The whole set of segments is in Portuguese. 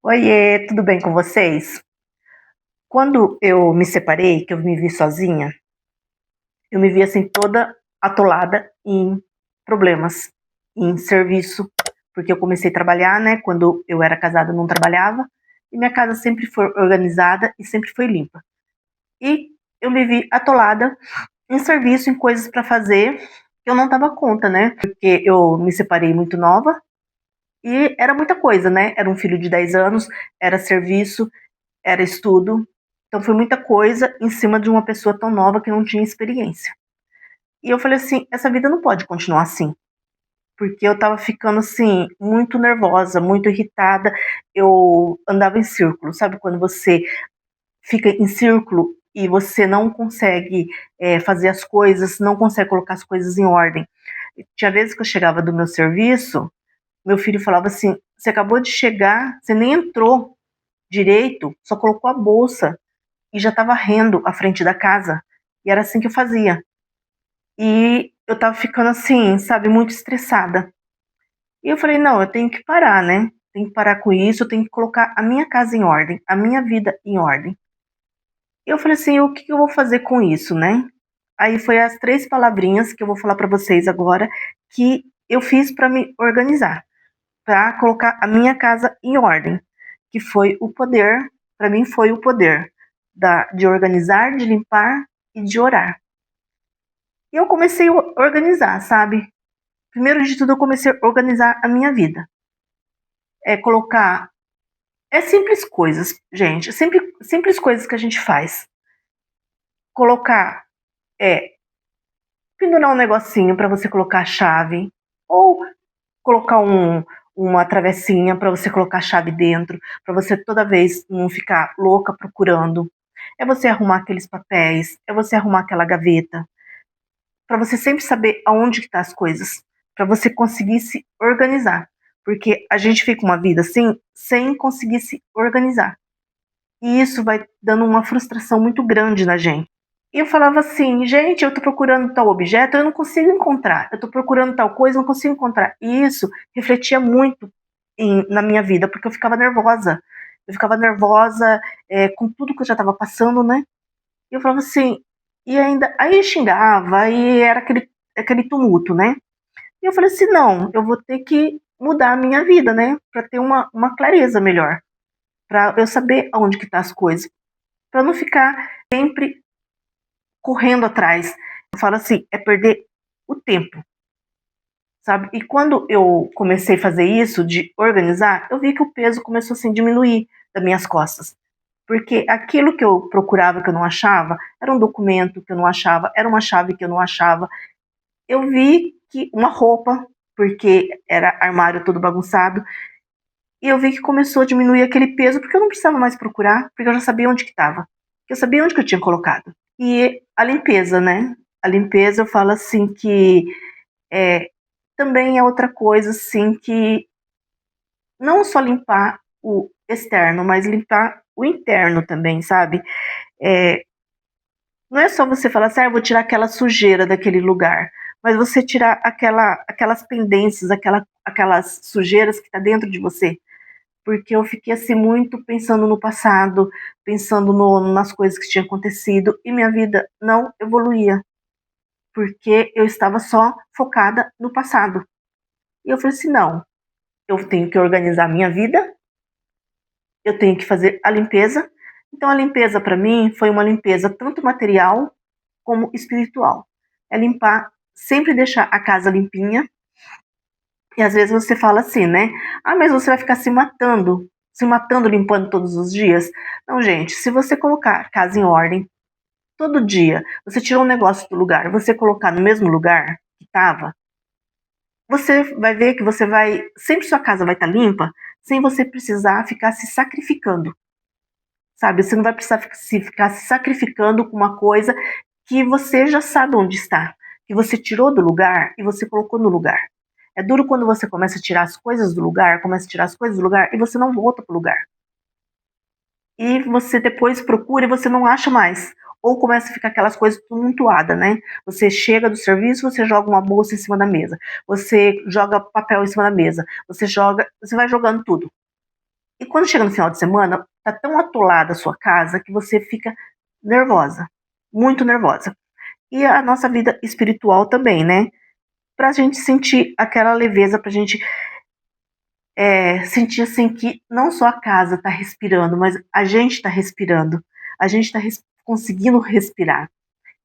Oiê, tudo bem com vocês? Quando eu me separei, que eu me vi sozinha, eu me vi assim toda atolada em problemas, em serviço, porque eu comecei a trabalhar, né? Quando eu era casada, eu não trabalhava, e minha casa sempre foi organizada e sempre foi limpa. E eu me vi atolada em serviço, em coisas para fazer que eu não dava conta, né? Porque eu me separei muito nova e era muita coisa, né? Era um filho de 10 anos, era serviço, era estudo. Então foi muita coisa em cima de uma pessoa tão nova que não tinha experiência. E eu falei assim, essa vida não pode continuar assim, porque eu tava ficando assim muito nervosa, muito irritada. Eu andava em círculo, sabe quando você fica em círculo e você não consegue fazer as coisas, não consegue colocar as coisas em ordem. Tinha vezes que eu chegava do meu serviço, meu filho falava assim: "Você acabou de chegar, você nem entrou direito, só colocou a bolsa e já estava varrendo a frente da casa. E era assim que eu fazia. E eu estava ficando assim, sabe, muito estressada. E eu falei, não, eu tenho que parar, né? Tenho que parar com isso, eu tenho que colocar a minha casa em ordem, a minha vida em ordem. E eu falei assim, o que eu vou fazer com isso, né? Aí foi as três palavrinhas que eu vou falar para vocês agora que eu fiz para me organizar, para colocar a minha casa em ordem, que foi o poder, para mim foi o poder de organizar, de limpar e de orar. E eu comecei a organizar, sabe? Primeiro de tudo, eu comecei a organizar a minha vida. É colocar. É simples coisas, gente. Simples coisas que a gente faz. Colocar. É. Pendurar um negocinho para você colocar a chave. Ou colocar uma travessinha para você colocar a chave dentro. Para você toda vez não ficar louca procurando. É você arrumar aqueles papéis. É você arrumar aquela gaveta. Para você sempre saber aonde que tá as coisas, para você conseguir se organizar, porque a gente fica uma vida assim sem conseguir se organizar. E isso vai dando uma frustração muito grande na gente. E eu falava assim, gente, eu tô procurando tal objeto, eu não consigo encontrar. Eu tô procurando tal coisa, eu não consigo encontrar. E isso refletia muito na minha vida, porque eu ficava nervosa. Eu ficava nervosa com tudo que eu já estava passando, né? E eu falava assim, e ainda, aí xingava, aí era aquele tumulto, né? E eu falei assim, não, eu vou ter que mudar a minha vida, né? Para ter uma clareza melhor, para eu saber aonde que tá as coisas, para não ficar sempre correndo atrás. Eu falo assim, é perder o tempo, sabe? E quando eu comecei a fazer isso, de organizar, eu vi que o peso começou assim, a diminuir das minhas costas. Porque aquilo que eu procurava que eu não achava, era um documento que eu não achava, era uma chave que eu não achava. Eu vi que uma roupa, porque era armário todo bagunçado, e eu vi que começou a diminuir aquele peso, porque eu não precisava mais procurar, porque eu já sabia onde que estava. Eu sabia onde que eu tinha colocado. E a limpeza, né? A limpeza, eu falo assim que é, também é outra coisa, assim, que não só limpar o externo, mas limpar o interno também, sabe? É, não é só você falar assim, eu vou tirar aquela sujeira daquele lugar, mas você tirar aquelas pendências, aquelas sujeiras que está dentro de você. Porque eu fiquei assim muito pensando no passado, pensando nas coisas que tinham acontecido, e minha vida não evoluía, porque eu estava só focada no passado. E eu falei assim, não, eu tenho que organizar a minha vida, eu tenho que fazer a limpeza. Então a limpeza para mim foi uma limpeza tanto material como espiritual. É limpar, sempre deixar a casa limpinha. E às vezes você fala assim, né? Ah, mas você vai ficar se matando limpando todos os dias. Não, gente, se você colocar a casa em ordem todo dia, você tirou um negócio do lugar, você colocar no mesmo lugar que estava, você vai ver que você vai, sempre sua casa vai estar limpa, sem você precisar ficar se sacrificando, sabe? Você não vai precisar ficar se sacrificando com uma coisa que você já sabe onde está, que você tirou do lugar e você colocou no lugar. É duro quando você começa a tirar as coisas do lugar, começa a tirar as coisas do lugar e você não volta pro lugar. E você depois procura e você não acha mais. Ou começa a ficar aquelas coisas tumultuadas, né? Você chega do serviço, você joga uma bolsa em cima da mesa. Você joga papel em cima da mesa. Você vai jogando tudo. E quando chega no final de semana, tá tão atolada a sua casa que você fica nervosa, muito nervosa. E a nossa vida espiritual também, né? Pra gente sentir aquela leveza, pra gente sentir assim que não só a casa tá respirando, mas a gente tá respirando, a gente tá conseguindo respirar.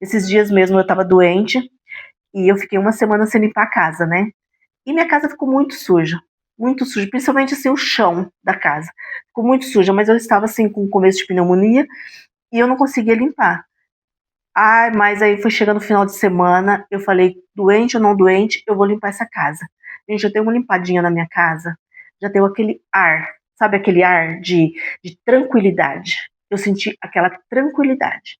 Esses dias mesmo eu tava doente e eu fiquei uma semana sem limpar a casa, né? E minha casa ficou muito suja, principalmente assim o chão da casa. Ficou muito suja, mas eu estava assim com começo de pneumonia e eu não conseguia limpar. Ai, mas aí foi chegando o final de semana, eu falei, doente ou não doente, eu vou limpar essa casa. Gente, eu tenho uma limpadinha na minha casa, já tenho aquele ar, sabe aquele ar de tranquilidade. Eu senti aquela tranquilidade.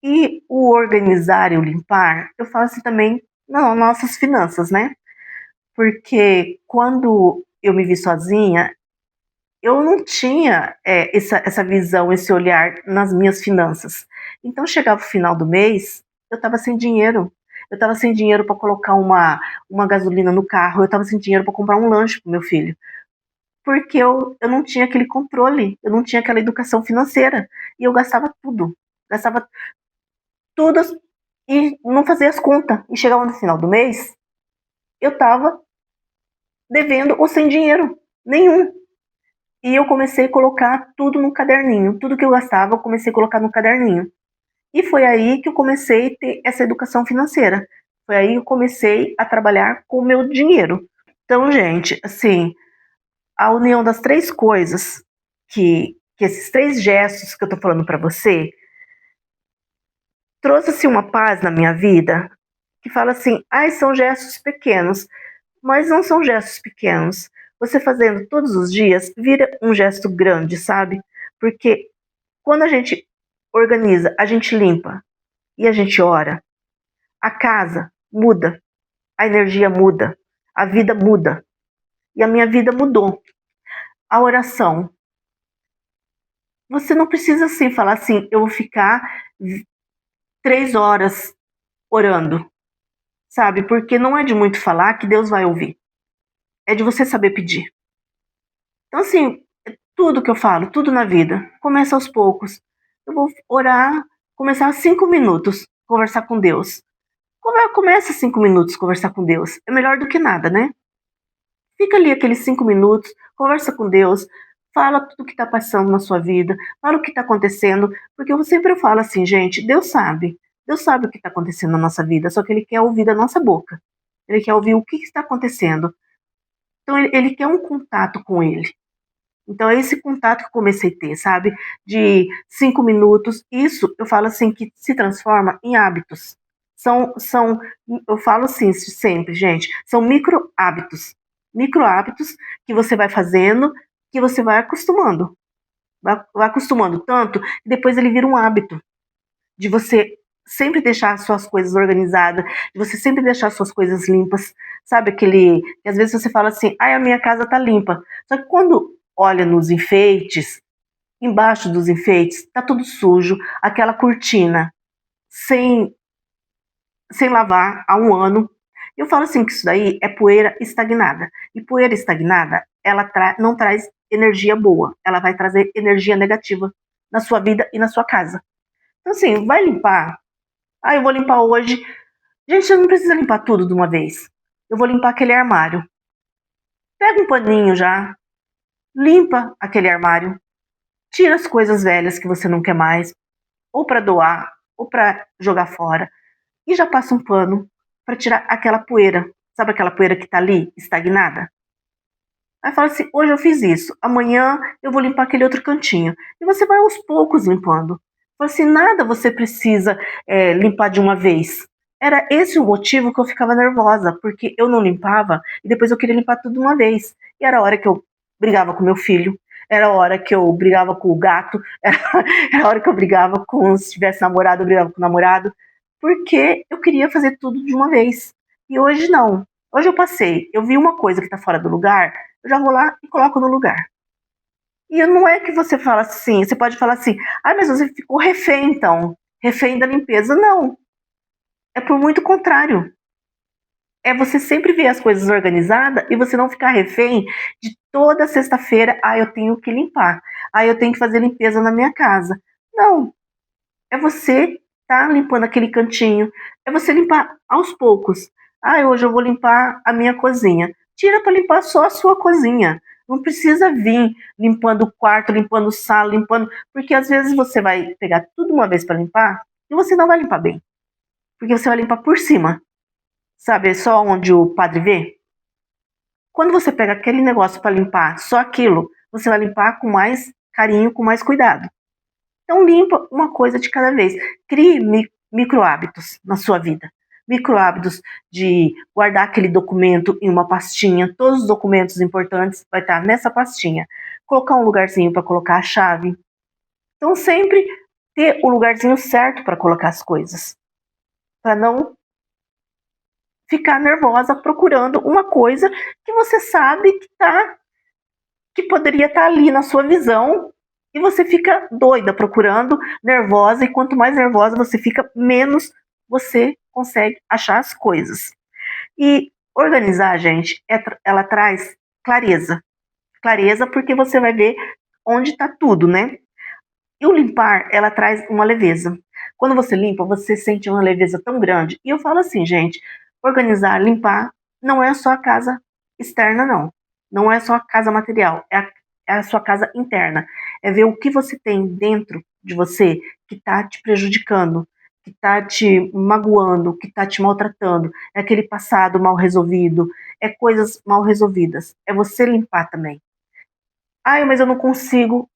E o organizar e o limpar, eu falo assim também, não, nossas finanças, né? Porque quando eu me vi sozinha, eu não tinha essa visão, esse olhar nas minhas finanças. Então chegava o final do mês, eu estava sem dinheiro. Eu estava sem dinheiro para colocar uma gasolina no carro, eu estava sem dinheiro para comprar um lanche para meu filho. Porque eu não tinha aquele controle, eu não tinha aquela educação financeira. E eu gastava tudo e não fazia as contas. E chegava no final do mês, eu estava devendo ou sem dinheiro nenhum. E eu comecei a colocar tudo no caderninho. Tudo que eu gastava, eu comecei a colocar no caderninho. E foi aí que eu comecei a ter essa educação financeira. Foi aí que eu comecei a trabalhar com o meu dinheiro. Então, gente, assim, a união das três coisas, que esses três gestos que eu tô falando para você, trouxe assim, uma paz na minha vida, que fala assim, são gestos pequenos. Mas não são gestos pequenos. Você fazendo todos os dias vira um gesto grande, sabe? Porque quando a gente organiza, a gente limpa e a gente ora, a casa muda, a energia muda, a vida muda. E a minha vida mudou. A oração. Você não precisa assim falar assim, eu vou ficar 3 horas orando, sabe? Porque não é de muito falar que Deus vai ouvir. É de você saber pedir. Então, assim, tudo que eu falo, tudo na vida, começa aos poucos. Eu vou orar, começar 5 minutos, conversar com Deus. Começa 5 minutos conversar com Deus. É melhor do que nada, né? Fica ali aqueles 5 minutos, conversa com Deus, fala tudo o que está passando na sua vida, fala o que está acontecendo, porque eu sempre falo assim, gente, Deus sabe o que está acontecendo na nossa vida, só que Ele quer ouvir da nossa boca. Ele quer ouvir o que está acontecendo. Então, ele quer um contato com Ele. Então, é esse contato que eu comecei a ter, sabe? De 5 minutos. Isso, eu falo assim, que se transforma em hábitos. Eu falo assim sempre, gente, são micro hábitos. Micro hábitos que você vai fazendo, que você vai acostumando. Vai acostumando tanto, que depois ele vira um hábito. De você sempre deixar as suas coisas organizadas, de você sempre deixar as suas coisas limpas. Sabe aquele, que às vezes você fala assim, a minha casa tá limpa. Só que quando olha nos enfeites, embaixo dos enfeites, tá tudo sujo, aquela cortina sem, sem lavar há um ano. Eu falo assim que isso daí é poeira estagnada. E poeira estagnada, ela não traz energia boa, ela vai trazer energia negativa na sua vida e na sua casa. Então assim, vai limpar. Eu vou limpar hoje. Gente, você não precisa limpar tudo de uma vez. Eu vou limpar aquele armário. Pega um paninho já, limpa aquele armário, tira as coisas velhas que você não quer mais, ou para doar, ou para jogar fora, e já passa um pano para tirar aquela poeira. Sabe aquela poeira que tá ali, estagnada? Aí fala assim, hoje eu fiz isso, amanhã eu vou limpar aquele outro cantinho. E você vai aos poucos limpando. Fala assim, nada você precisa limpar de uma vez. Era esse o motivo que eu ficava nervosa, porque eu não limpava e depois eu queria limpar tudo de uma vez. E era a hora que eu brigava com meu filho, era a hora que eu brigava com o gato, era a hora que eu brigava com, se tivesse namorado, eu brigava com o namorado, porque eu queria fazer tudo de uma vez. E hoje não. Hoje eu passei, eu vi uma coisa que está fora do lugar, eu já vou lá e coloco no lugar. E não é que você fala assim, você pode falar assim, mas você ficou refém então, refém da limpeza. Não, é por muito contrário. é você sempre ver as coisas organizadas e você não ficar refém de toda sexta-feira, eu tenho que limpar, eu tenho que fazer limpeza na minha casa. Não, é você tá limpando aquele cantinho, é você limpar aos poucos. Hoje eu vou limpar a minha cozinha. Tira para limpar só a sua cozinha. Não precisa vir limpando o quarto, limpando sala, limpando, porque às vezes você vai pegar tudo uma vez para limpar e você não vai limpar bem, porque você vai limpar por cima, sabe? Só onde o padre vê. Quando você pega aquele negócio para limpar só aquilo, você vai limpar com mais carinho, com mais cuidado. Então limpa uma coisa de cada vez. Crie micro hábitos na sua vida. Micro hábitos de guardar aquele documento em uma pastinha. Todos os documentos importantes vai estar nessa pastinha. Colocar um lugarzinho para colocar a chave. Então sempre ter o lugarzinho certo para colocar as coisas. Para não ficar nervosa procurando uma coisa que você sabe que poderia estar ali na sua visão e você fica doida procurando, nervosa, e quanto mais nervosa você fica, menos você consegue achar as coisas. E organizar, gente, ela traz clareza. Clareza porque você vai ver onde está tudo, né? E o limpar, ela traz uma leveza. Quando você limpa, você sente uma leveza tão grande. E eu falo assim, gente, organizar, limpar, não é só a casa externa, não. Não é só a casa material, é a sua casa interna. É ver o que você tem dentro de você que está te prejudicando, que está te magoando, que está te maltratando. É aquele passado mal resolvido, é coisas mal resolvidas. É você limpar também. Mas eu não consigo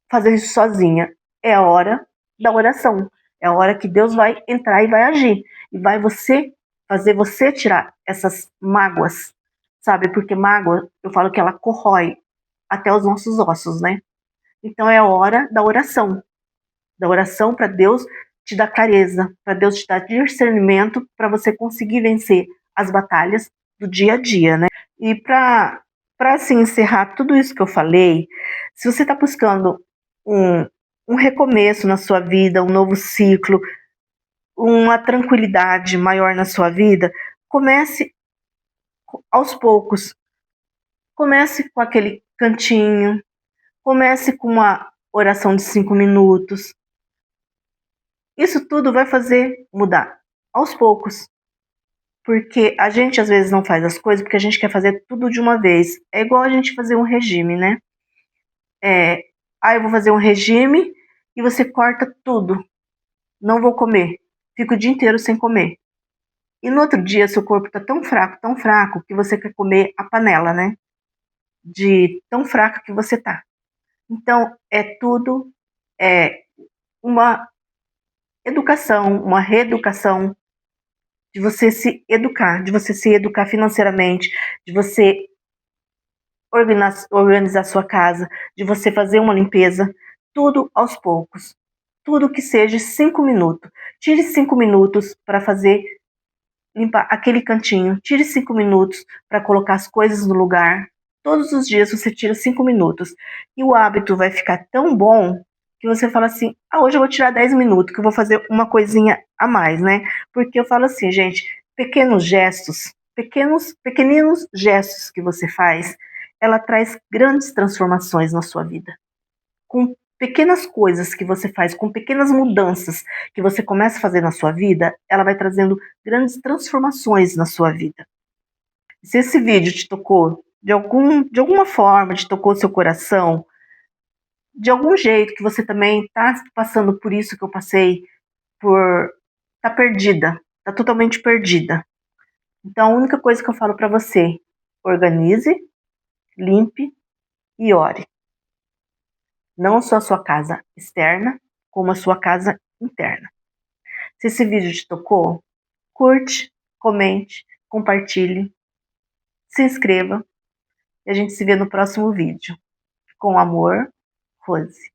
fazer isso sozinha. É a hora da oração. É a hora que Deus vai entrar e vai agir. E vai fazer você tirar essas mágoas, sabe? Porque mágoa, eu falo que ela corrói até os nossos ossos, né? Então é a hora da oração. Da oração para Deus te dar clareza, para Deus te dar discernimento, para você conseguir vencer as batalhas do dia a dia, né? E para assim, encerrar tudo isso que eu falei, se você está buscando um recomeço na sua vida, um novo ciclo, uma tranquilidade maior na sua vida, comece aos poucos. Comece com aquele cantinho, comece com uma oração de 5 minutos. Isso tudo vai fazer mudar aos poucos. Porque a gente às vezes não faz as coisas porque a gente quer fazer tudo de uma vez. É igual a gente fazer um regime, né? Eu vou fazer um regime e você corta tudo. Não vou comer. Fico o dia inteiro sem comer. E no outro dia seu corpo tá tão fraco, que você quer comer a panela, né? De tão fraca que você tá. Então, é uma educação, uma reeducação de você se educar, de você se educar financeiramente, de você organizar sua casa, de você fazer uma limpeza, tudo aos poucos. Tudo que seja 5 minutos. Tire 5 minutos para fazer, limpar aquele cantinho. Tire 5 minutos para colocar as coisas no lugar. Todos os dias você tira 5 minutos. E o hábito vai ficar tão bom que você fala assim, hoje eu vou tirar 10 minutos, que eu vou fazer uma coisinha a mais, né? Porque eu falo assim, gente, pequenos gestos, pequeninos gestos que você faz, ela traz grandes transformações na sua vida. Com pequenas coisas que você faz, com pequenas mudanças que você começa a fazer na sua vida, ela vai trazendo grandes transformações na sua vida. Se esse vídeo te tocou de alguma forma, te tocou seu coração, de algum jeito que você também está passando por isso que eu passei, tá perdida, tá totalmente perdida. Então a única coisa que eu falo para você, organize, limpe e ore. Não só a sua casa externa, como a sua casa interna. Se esse vídeo te tocou, curte, comente, compartilhe, se inscreva e a gente se vê no próximo vídeo. Com amor, Rose.